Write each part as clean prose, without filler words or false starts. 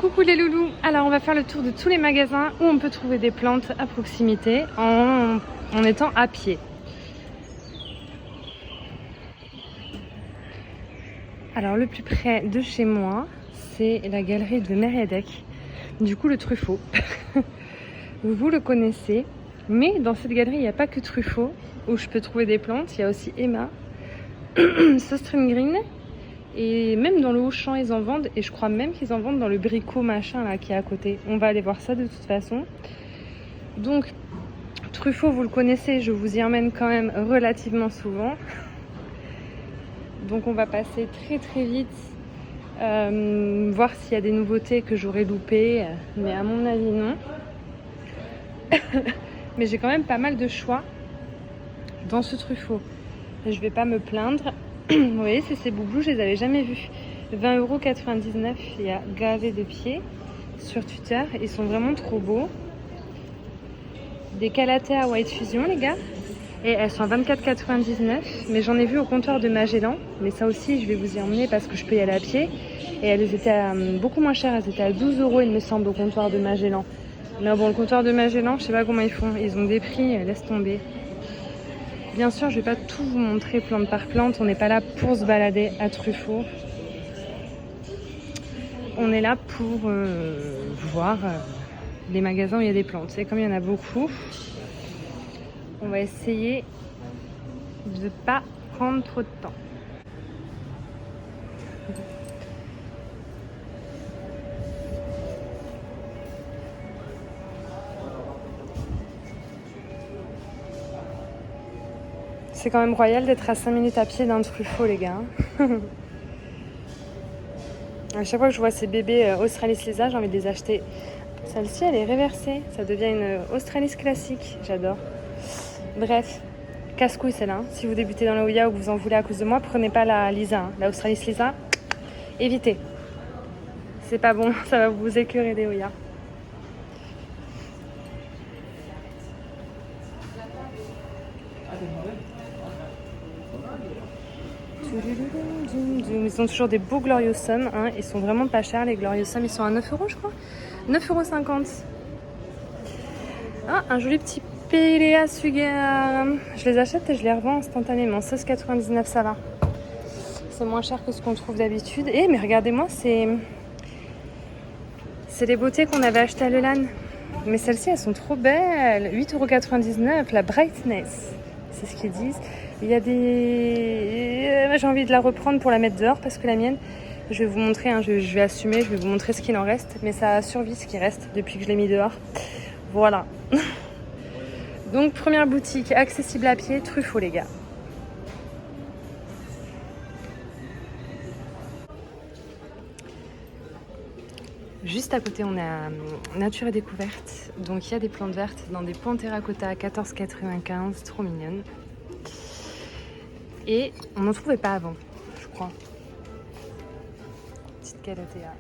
Coucou les loulous. Alors on va faire le tour de tous les magasins où on peut trouver des plantes à proximité en étant à pied. Alors le plus près de chez moi, c'est la galerie de Mériadec. Du coup le Truffaut. Vous le connaissez. Mais dans cette galerie, il n'y a pas que Truffaut où je peux trouver des plantes. Il y a aussi Emma, Sostrum Green. Et même dans le Auchan, ils en vendent. Et je crois même qu'ils en vendent dans le Brico machin là qui est à côté. On va aller voir ça de toute façon. Donc, Truffaut, vous le connaissez. Je vous y emmène quand même relativement souvent. Donc, on va passer très très vite. Voir s'il y a des nouveautés que j'aurais loupées. Mais à mon avis, non. Mais j'ai quand même pas mal de choix dans ce Truffaut. Je vais pas me plaindre. Vous voyez, c'est ces boublous, je les avais jamais vus. 20,99 €, il y a gavé de pieds sur Twitter. Ils sont vraiment trop beaux. Des Calathea White Fusion, les gars. Et elles sont à 24,99 €. Mais j'en ai vu au comptoir de Magellan. Mais ça aussi, je vais vous y emmener parce que je peux y aller à pied. Et elles étaient beaucoup moins chères. Elles étaient à 12 €, il me semble, au comptoir de Magellan. Mais bon, le comptoir de Magellan, je sais pas comment ils font. Ils ont des prix, laisse tomber. Bien sûr, je ne vais pas tout vous montrer plante par plante. On n'est pas là pour se balader à Truffaut. On est là pour voir les magasins où il y a des plantes. Et comme il y en a beaucoup, on va essayer de ne pas prendre trop de temps. C'est quand même royal d'être à 5 minutes à pied d'un Truffaut, les gars. À chaque fois que je vois ces bébés Australis Lisa, j'ai envie de les acheter. Celle-ci, elle est réversée. Ça devient une Australis classique. J'adore. Bref, casse-couille celle-là. Si vous débutez dans la Ouya ou que vous en voulez à cause de moi, prenez pas la Lisa. La Australis Lisa, évitez. C'est pas bon, ça va vous écœurer des Ouya. Ils ont toujours des beaux Gloriosum, hein. Ils sont vraiment pas chers les Gloriosum, ils sont à 9 € je crois. 9,50 €. Ah, un joli petit Pelea Sugar. Je les achète et je les revends instantanément. 16,99 € ça va. C'est moins cher que ce qu'on trouve d'habitude. Eh mais regardez-moi, c'est les beautés qu'on avait achetées à Lelan. Mais celles-ci elles sont trop belles. 8,99 €, la Brightness. C'est ce qu'ils disent. Il y a des... J'ai envie de la reprendre pour la mettre dehors parce que la mienne, je vais vous montrer, hein, je vais assumer, je vais vous montrer ce qu'il en reste. Mais ça a survécu ce qui reste depuis que je l'ai mis dehors. Voilà. Donc première boutique accessible à pied, Truffaut les gars. Juste à côté, on est à Nature et Découverte. Donc il y a des plantes vertes dans des pots en terracotta à 14,95 €, trop mignonnes. Et on n'en trouvait pas avant, je crois. Petite Calathea.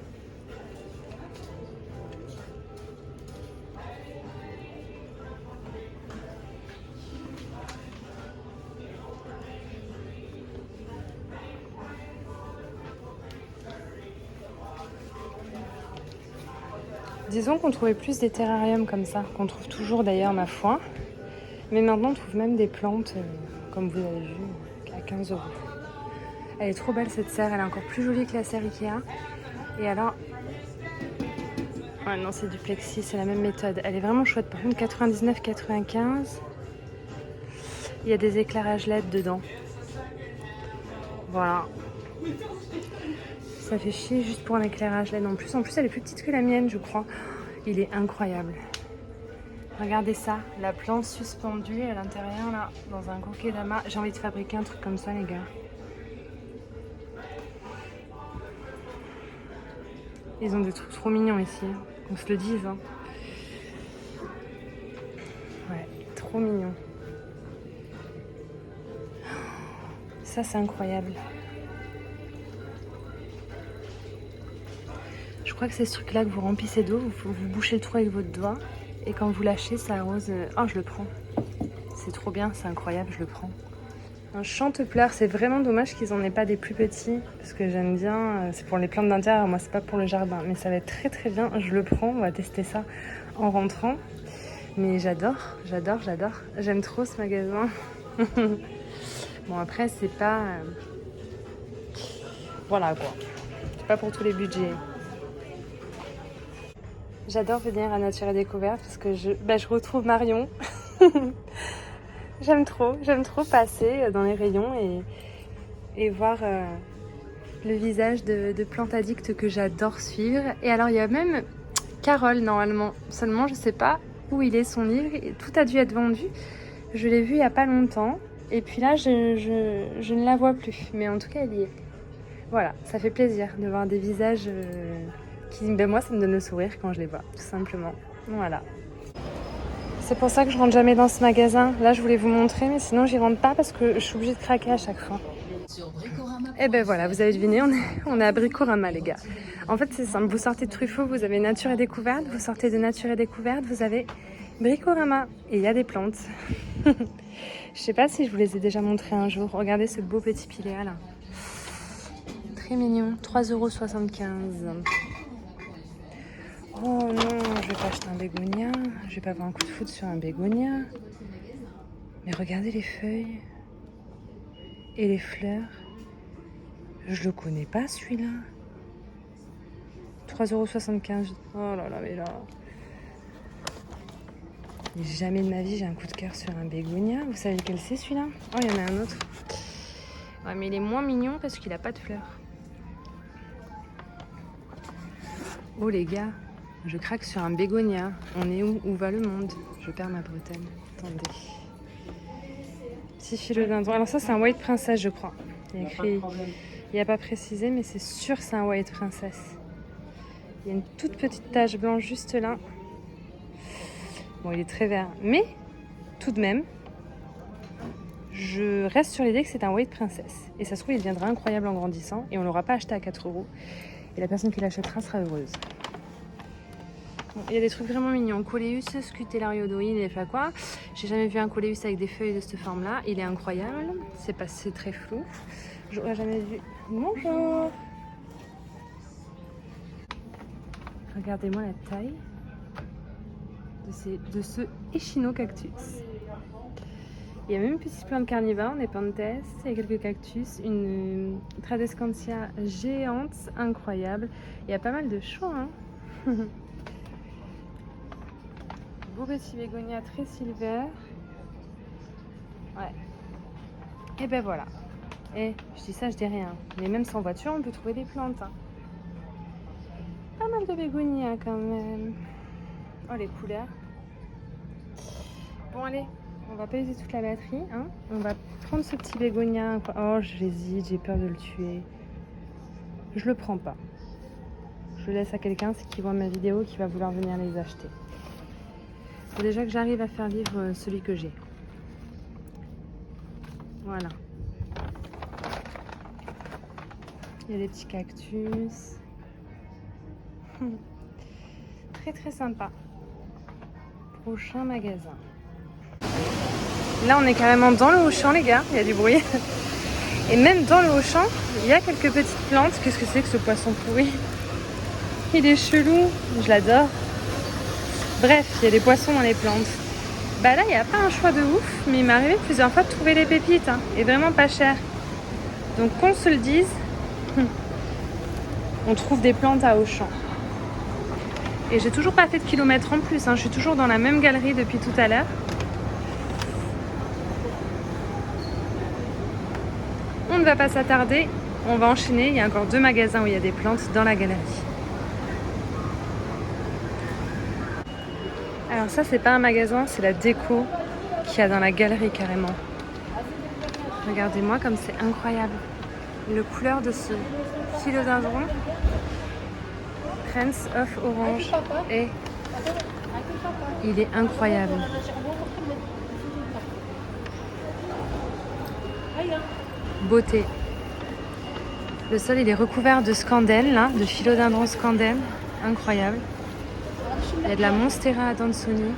Disons qu'on trouvait plus des terrariums comme ça, qu'on trouve toujours d'ailleurs ma foi. Mais maintenant on trouve même des plantes, comme vous avez vu, à 15 €. Elle est trop belle cette serre, elle est encore plus jolie que la serre Ikea. Et alors... Ah non, c'est du plexi, c'est la même méthode. Elle est vraiment chouette, par contre 99,95 €. Il y a des éclairages LED dedans. Voilà. Ça fait chier juste pour un éclairage LED en plus. En plus, elle est plus petite que la mienne, je crois. Il est incroyable. Regardez ça, la plante suspendue à l'intérieur, là, dans un kokedama. J'ai envie de fabriquer un truc comme ça, les gars. Ils ont des trucs trop mignons ici, qu'on se le dise. Hein. Ouais, trop mignon. Ça, c'est incroyable. Je crois que c'est ce truc-là que vous remplissez d'eau, vous bouchez le trou avec votre doigt. Et quand vous lâchez, ça arrose. Oh, je le prends. C'est trop bien, c'est incroyable, je le prends. Un chante-pleurs, c'est vraiment dommage qu'ils en aient pas des plus petits. Parce que j'aime bien, c'est pour les plantes d'intérieur, moi c'est pas pour le jardin. Mais ça va être très très bien, je le prends, on va tester ça en rentrant. Mais j'adore. J'aime trop ce magasin. Bon après c'est pas... Voilà quoi. C'est pas pour tous les budgets. J'adore venir à Nature et Découverte parce que je retrouve Marion. J'aime trop passer dans les rayons et voir le visage de plantes addictes que j'adore suivre. Et alors il y a même Carole normalement, seulement je sais pas où il est son livre, tout a dû être vendu. Je l'ai vu il y a pas longtemps et puis là je ne la vois plus, mais en tout cas elle y est. Voilà, ça fait plaisir de voir des visages qui, moi ça me donne le sourire quand je les vois, tout simplement. Voilà. C'est pour ça que je rentre jamais dans ce magasin. Là, je voulais vous montrer, mais sinon, j'y rentre pas parce que je suis obligée de craquer à chaque fois. Et ben voilà, vous avez deviné, on est à Bricorama, les gars. En fait, c'est simple. Vous sortez de Truffaut, vous avez Nature et Découverte. Vous sortez de Nature et Découverte, vous avez Bricorama. Et il y a des plantes. Je sais pas si je vous les ai déjà montrées un jour. Regardez ce beau petit piléa là. Très mignon. 3,75 €. Oh non, je vais pas acheter un bégonia. Je vais pas avoir un coup de foudre sur un bégonia. Mais regardez les feuilles. Et les fleurs. Je le connais pas celui-là. 3,75 €. Oh là là, mais là. Mais jamais de ma vie j'ai un coup de cœur sur un bégonia. Vous savez lequel c'est celui-là? Oh, il y en a un autre. Ouais, mais il est moins mignon parce qu'il a pas de fleurs. Oh les gars. Je craque sur un bégonia. On est où? Où va le monde? Je perds ma bretelle. Attendez. Petit philodendron. Alors ça, c'est un White Princess, je crois. Il y a écrit... Il n'y a pas précisé, mais c'est sûr que c'est un White Princess. Il y a une toute petite tache blanche juste là. Bon, il est très vert. Mais, tout de même, je reste sur l'idée que c'est un White Princess. Et ça se trouve, il deviendra incroyable en grandissant. Et on ne l'aura pas acheté à 4 €. Et la personne qui l'achètera sera heureuse. Bon, il y a des trucs vraiment mignons. Coléus, Scutellariodoïde, et pas quoi. J'ai jamais vu un coléus avec des feuilles de cette forme-là. Il est incroyable. C'est très flou. J'aurais jamais vu. Bonjour. Regardez-moi la taille de ce echinocactus. Il y a même une petite plante carnivore, des Nepenthes, il y a quelques cactus, une Tradescantia géante, incroyable. Il y a pas mal de choix, hein. Beau petit bégonia très silver. Ouais. Et ben voilà. Et je dis ça, je dis rien. Mais même sans voiture, on peut trouver des plantes. Hein. Pas mal de bégonias quand même. Oh, les couleurs. Bon, allez, on va pas user toute la batterie. Hein. On va prendre ce petit bégonia. Oh, j'hésite, j'ai peur de le tuer. Je le prends pas. Je le laisse à quelqu'un qui voit ma vidéo qui va vouloir venir les acheter. Faut déjà que j'arrive à faire vivre celui que j'ai. Voilà. Il y a des petits cactus. Très très sympa. Prochain magasin. Là on est carrément dans le Auchan les gars, il y a du bruit. Et même dans le Auchan, il y a quelques petites plantes. Qu'est-ce que c'est que ce poisson pourri? Il est chelou, je l'adore. Bref, il y a des poissons dans les plantes. Bah là il n'y a pas un choix de ouf, mais il m'est arrivé plusieurs fois de trouver les pépites. Hein, et vraiment pas cher. Donc qu'on se le dise, on trouve des plantes à Auchan. Et j'ai toujours pas fait de kilomètres en plus, hein. Je suis toujours dans la même galerie depuis tout à l'heure. On ne va pas s'attarder, on va enchaîner. Il y a encore 2 magasins où il y a des plantes dans la galerie. Alors ça c'est pas un magasin, c'est la déco qu'il y a dans la galerie carrément. Regardez-moi comme c'est incroyable. Le couleur de ce philodendron. Prince of Orange. Et il est incroyable. Beauté. Le sol il est recouvert de scandelle, là, de philodendron scandelle. Incroyable. Il y a de la Monstera Adansonii.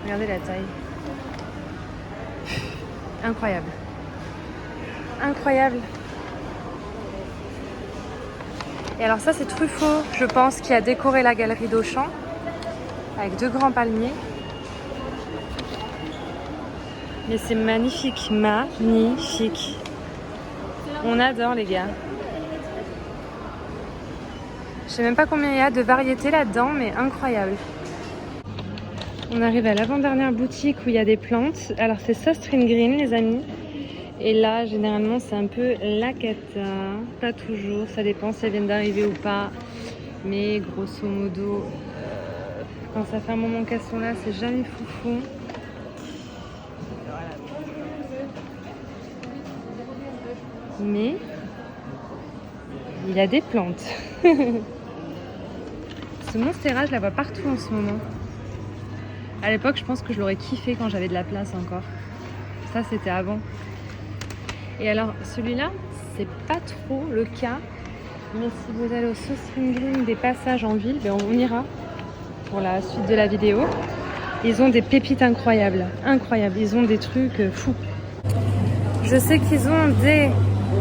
Regardez la taille. Incroyable. Incroyable. Et alors ça c'est Truffaut, je pense, qui a décoré la galerie d'Auchan avec 2 grands palmiers. Mais c'est magnifique, magnifique. On adore les gars. Je sais même pas combien il y a de variétés là-dedans, mais incroyable. On arrive à l'avant-dernière boutique où il y a des plantes. Alors c'est Sostrine Green les amis. Et là généralement c'est un peu la cata. Pas toujours, ça dépend si elles viennent d'arriver ou pas. Mais grosso modo, quand ça fait un moment qu'elles sont là, c'est jamais foufou. Voilà. Mais il y a des plantes. Ce monstera, je la vois partout en ce moment. À l'époque, je pense que je l'aurais kiffé quand j'avais de la place encore. Ça, c'était avant. Et alors, celui-là, c'est pas trop le cas. Mais si vous allez au Sostrine Green des passages en ville, ben on ira pour la suite de la vidéo. Ils ont des pépites incroyables. Incroyables. Ils ont des trucs fous. Je sais qu'ils ont des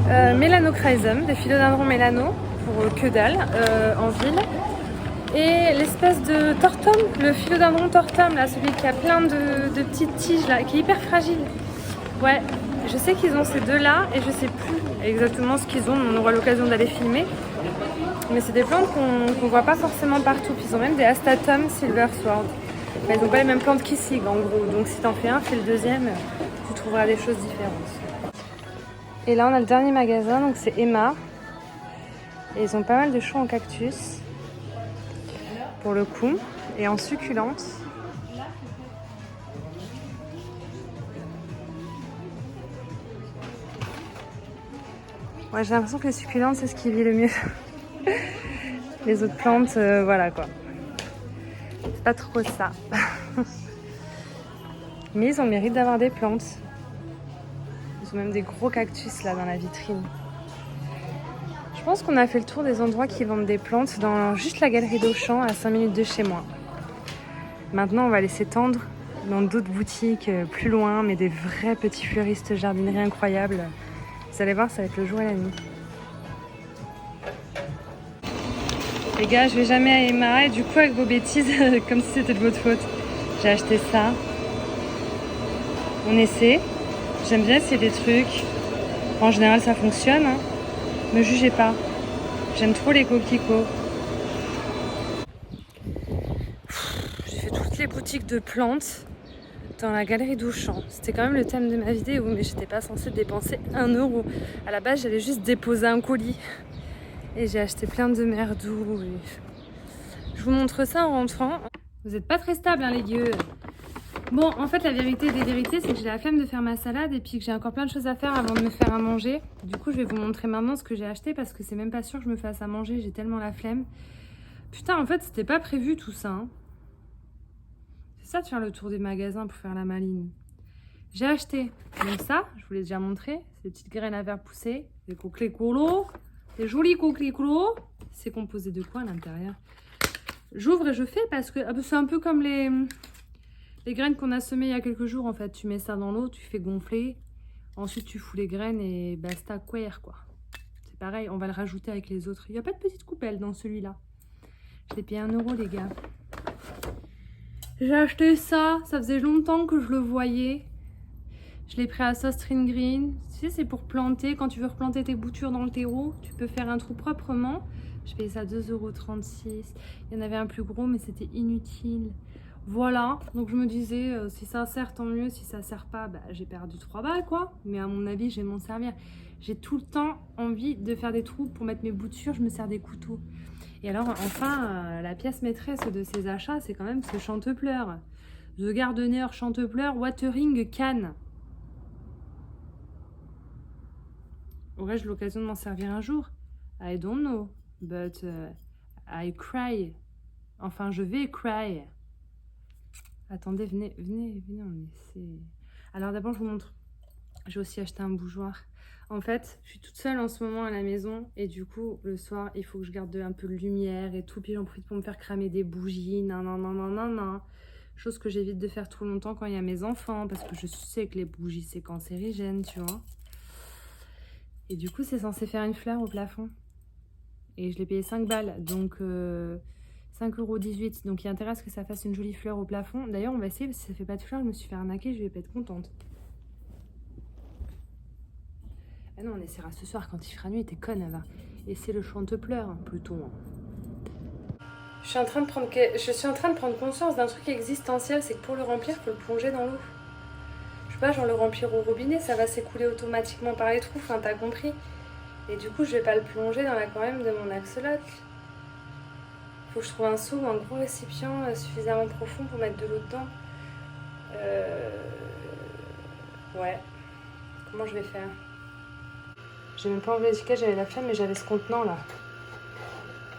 Melanochrysum, des philodendrons mélano, pour que dalle, en ville. Et l'espèce de tortum, le philodendron tortum, là, celui qui a plein de petites tiges, là, qui est hyper fragile. Ouais, je sais qu'ils ont ces deux-là et je sais plus exactement ce qu'ils ont, on aura l'occasion d'aller filmer. Mais c'est des plantes qu'on voit pas forcément partout. Puis ils ont même des Astatum Silver Sword. Mais ils n'ont pas les mêmes plantes qu'ici, en gros. Donc si t'en fais un, fais le deuxième, tu trouveras des choses différentes. Et là, on a le dernier magasin, donc c'est Emma. Et ils ont pas mal de choux en cactus. Pour le coup, et en succulente. Ouais, j'ai l'impression que les succulentes, c'est ce qui vit le mieux. Les autres plantes, voilà quoi. C'est pas trop ça. Mais ils ont le mérite d'avoir des plantes. Ils ont même des gros cactus là dans la vitrine. Je pense qu'on a fait le tour des endroits qui vendent des plantes dans juste la galerie d'Auchan à 5 minutes de chez moi. Maintenant, on va aller s'étendre dans d'autres boutiques plus loin, mais des vrais petits fleuristes jardinerie incroyables. Vous allez voir, ça va être le jour et la nuit. Les gars, je vais jamais à Emma et du coup, avec vos bêtises, comme si c'était de votre faute, j'ai acheté ça. On essaie. J'aime bien essayer des trucs. En général, ça fonctionne. Hein. Me jugez pas. J'aime trop les coquelicots. J'ai fait toutes les boutiques de plantes dans la galerie d'Auchan. C'était quand même le thème de ma vidéo, mais j'étais pas censée dépenser 1 euro. À la base, j'allais juste déposer un colis. Et j'ai acheté plein de merdous. Je vous montre ça en rentrant. Vous êtes pas très stable, hein, les gueux. Bon, en fait, la vérité des vérités, c'est que j'ai la flemme de faire ma salade et puis que j'ai encore plein de choses à faire avant de me faire à manger. Du coup, je vais vous montrer maintenant ce que j'ai acheté parce que c'est même pas sûr que je me fasse à manger. J'ai tellement la flemme. Putain, en fait, c'était pas prévu tout ça. Hein. C'est ça de faire le tour des magasins pour faire la maline. J'ai acheté donc ça, je vous l'ai déjà montré. C'est des petites graines à faire pousser. Des coquelicots. Des jolis coquelicots. C'est composé de quoi à l'intérieur? J'ouvre et je fais parce que c'est un peu comme les graines qu'on a semées il y a quelques jours en fait. Tu mets ça dans l'eau, tu fais gonfler. Ensuite tu fous les graines et basta cuire quoi. C'est pareil, on va le rajouter avec les autres. Il n'y a pas de petite coupelle dans celui-là. Je l'ai payé 1 euro les gars. J'ai acheté ça, ça faisait longtemps que je le voyais. Je l'ai pris à Sostrine Green. Tu sais, c'est pour planter. Quand tu veux replanter tes boutures dans le terreau, tu peux faire un trou proprement. Je payais ça 2,36 €. Il y en avait un plus gros, mais c'était inutile. Voilà, donc je me disais, si ça sert, tant mieux. Si ça sert pas, bah, j'ai perdu 3 balles, quoi. Mais à mon avis, je vais m'en servir. J'ai tout le temps envie de faire des trous pour mettre mes boutures. Je me sers des couteaux. Et alors, enfin, la pièce maîtresse de ces achats, c'est quand même ce chantepleur. The Gardener Chantepleur Watering Can. Aurais-je l'occasion de m'en servir un jour? I don't know, but I cry. Enfin, je vais cry. Attendez, venez, on essaie. Alors d'abord, je vous montre. J'ai aussi acheté un bougeoir. En fait, je suis toute seule en ce moment à la maison et du coup, le soir, il faut que je garde un peu de lumière et tout. Puis j'en profite pour me faire cramer des bougies. Non. Chose que j'évite de faire trop longtemps quand il y a mes enfants, parce que je sais que les bougies, c'est cancérigène, tu vois. Et du coup, c'est censé faire une fleur au plafond. Et je l'ai payé 5 balles, donc 5,18 €. Donc il y a intérêt à ce que ça fasse une jolie fleur au plafond. D'ailleurs, on va essayer, parce que si ça fait pas de fleur, je me suis fait arnaquer, je vais pas être contente. Ah non, on essaiera ce soir quand il fera nuit, t'es conne, Ava. Et c'est le chante-pleurs, plutôt. Je suis en train de prendre conscience d'un truc existentiel, c'est que pour le remplir, il faut le plonger dans l'eau. Je sais pas, genre le remplir au robinet, ça va s'écouler automatiquement par les trous, enfin t'as compris. Et du coup, je vais pas le plonger dans l'aquarium de mon axolotle. Faut que je trouve un seau ou un gros récipient suffisamment profond pour mettre de l'eau dedans. Ouais. Comment je vais faire? J'ai même pas enlevé l'étiquette, j'avais la flemme, mais j'avais ce contenant là.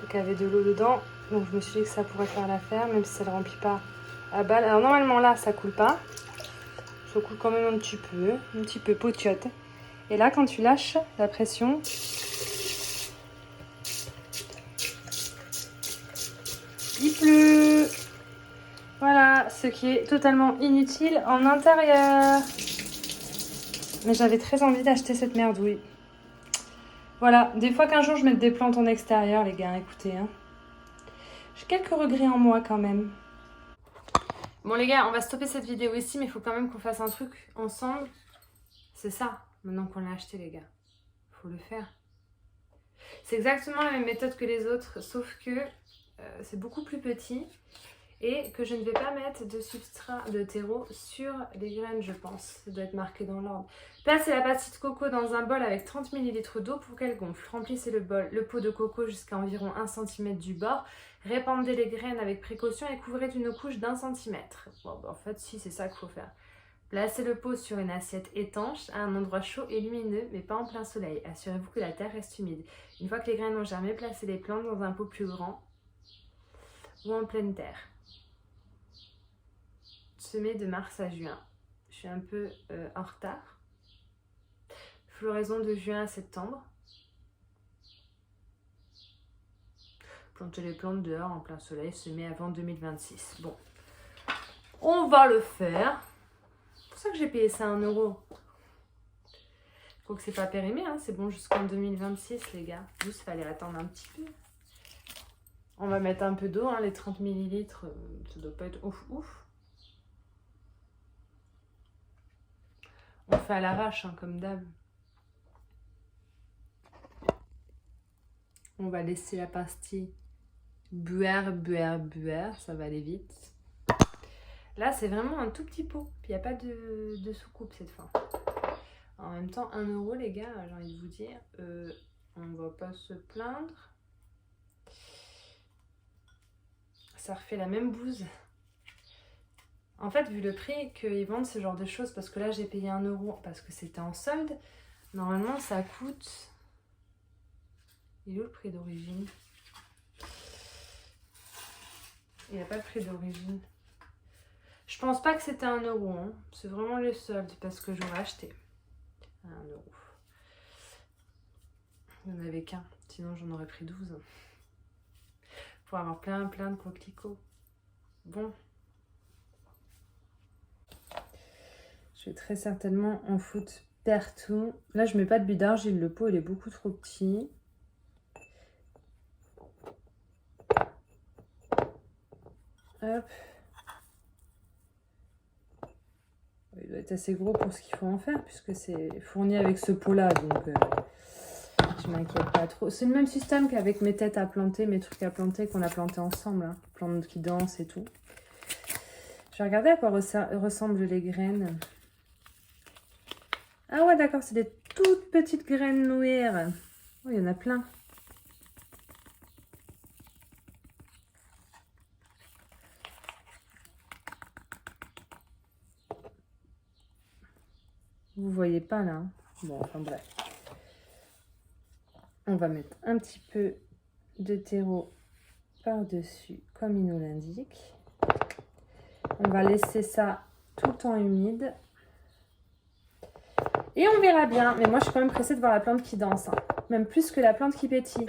Donc il y avait de l'eau dedans. Donc je me suis dit que ça pourrait faire l'affaire, même si ça ne le remplit pas à balle. Alors normalement là, ça coule pas. Ça coule quand même un petit peu potiote. Et là, quand tu lâches la pression, il pleut. Voilà, ce qui est totalement inutile en intérieur. Mais j'avais très envie d'acheter cette merdouille. Voilà, des fois qu'un jour je mette des plantes en extérieur, les gars, écoutez. Hein. J'ai quelques regrets en moi quand même. Bon les gars, on va stopper cette vidéo ici, mais il faut quand même qu'on fasse un truc ensemble. C'est ça, maintenant qu'on l'a acheté les gars. Faut le faire. C'est exactement la même méthode que les autres, sauf que c'est beaucoup plus petit et que je ne vais pas mettre de substrat de terreau sur les graines, je pense. Ça doit être marqué dans l'ordre. Placez la pâte de coco dans un bol avec 30 ml d'eau pour qu'elle gonfle. Remplissez le pot de coco jusqu'à environ 1 cm du bord. Répandez les graines avec précaution et couvrez d'une couche d'1 cm. Bon, bah en fait, si, c'est ça qu'il faut faire. Placez le pot sur une assiette étanche à un endroit chaud et lumineux, mais pas en plein soleil. Assurez-vous que la terre reste humide. Une fois que les graines ont germé, placez les plantes dans un pot plus grand ou en pleine terre. Semez de mars à juin. Je suis un peu en retard. Floraison de juin à septembre. Plantez les plantes dehors en plein soleil, semer avant 2026. Bon, on va le faire. C'est pour ça que j'ai payé ça 1 €. Faut que c'est pas périmé, hein. C'est bon jusqu'en 2026 les gars. Juste fallait attendre un petit peu. On va mettre un peu d'eau, hein, les 30 ml, ça doit pas être ouf ouf. On fait à l'arrache, hein, comme d'hab. On va laisser la pastille buère, ça va aller vite. Là, c'est vraiment un tout petit pot. Puis il n'y a pas de soucoupe cette fois. En même temps, 1 € les gars, j'ai envie de vous dire. On va pas se plaindre. Ça refait la même bouse. En fait, vu le prix qu'ils vendent ce genre de choses, parce que là, j'ai payé 1 € parce que c'était en solde. Normalement, ça coûte... Il est où le prix d'origine? Il n'y a pas le prix d'origine. Je pense pas que c'était 1 €. Hein. C'est vraiment le solde parce que j'aurais acheté. 1 €. Il n'y en avait qu'un. Sinon, j'en aurais pris 12. Pour avoir plein de coquelicots. Bon. Je vais très certainement en foutre partout. Là, je mets pas de bulle d'argile. Le pot, il est beaucoup trop petit. Hop. Il doit être assez gros pour ce qu'il faut en faire, puisque c'est fourni avec ce pot-là. Donc, je m'inquiète pas trop. C'est le même système qu'avec mes têtes à planter, mes trucs à planter qu'on a plantés ensemble. Hein. Plantes qui dansent et tout. Je vais regarder à quoi ressemblent les graines. Ah ouais, d'accord, c'est des toutes petites graines noires. Oh, il y en a plein. Vous voyez pas là. Hein. Bon, enfin bref. On va mettre un petit peu de terreau par-dessus, comme il nous l'indique. On va laisser ça tout le temps humide. Et on verra bien. Mais moi, je suis quand même pressée de voir la plante qui danse. Hein. Même plus que la plante qui pétille.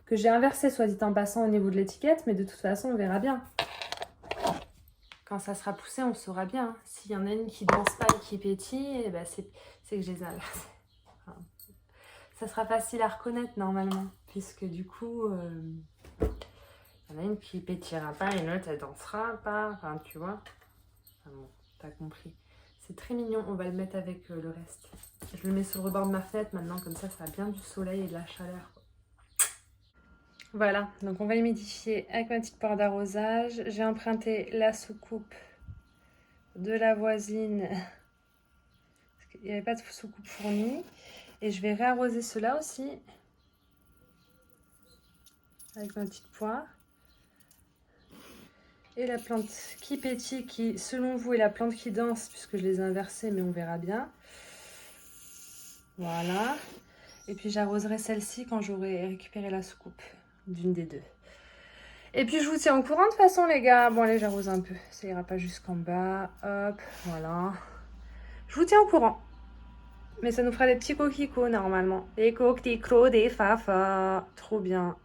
Que j'ai inversé, soit dit en passant, au niveau de l'étiquette. Mais de toute façon, on verra bien. quand ça sera poussé, on saura bien. Hein. S'il y en a une qui danse pas et qui pétille, eh ben c'est que je les ai inversées. Enfin, ça sera facile à reconnaître normalement, puisque du coup, il y en a une qui pétillera pas et l'autre elle dansera pas. Enfin, tu vois. Enfin, bon, t'as compris. C'est très mignon, on va le mettre avec le reste. Je le mets sur le rebord de ma fenêtre maintenant, comme ça a bien du soleil et de la chaleur. Voilà, donc on va humidifier avec ma petite poire d'arrosage. J'ai emprunté la soucoupe de la voisine, parce qu'il n'y avait pas de soucoupe fournie. Et je vais réarroser cela aussi, avec ma petite poire. Et la plante qui pétille, qui selon vous est la plante qui danse, puisque je les ai inversées, mais on verra bien. Voilà. Et puis j'arroserai celle-ci quand j'aurai récupéré la soucoupe d'une des deux. Et puis je vous tiens au courant de toute façon les gars. Bon allez, j'arrose un peu, ça ira pas jusqu'en bas. Hop, voilà. Je vous tiens au courant. Mais ça nous fera des petits coquelicots normalement. Des coquelicots, des fafa. Trop bien.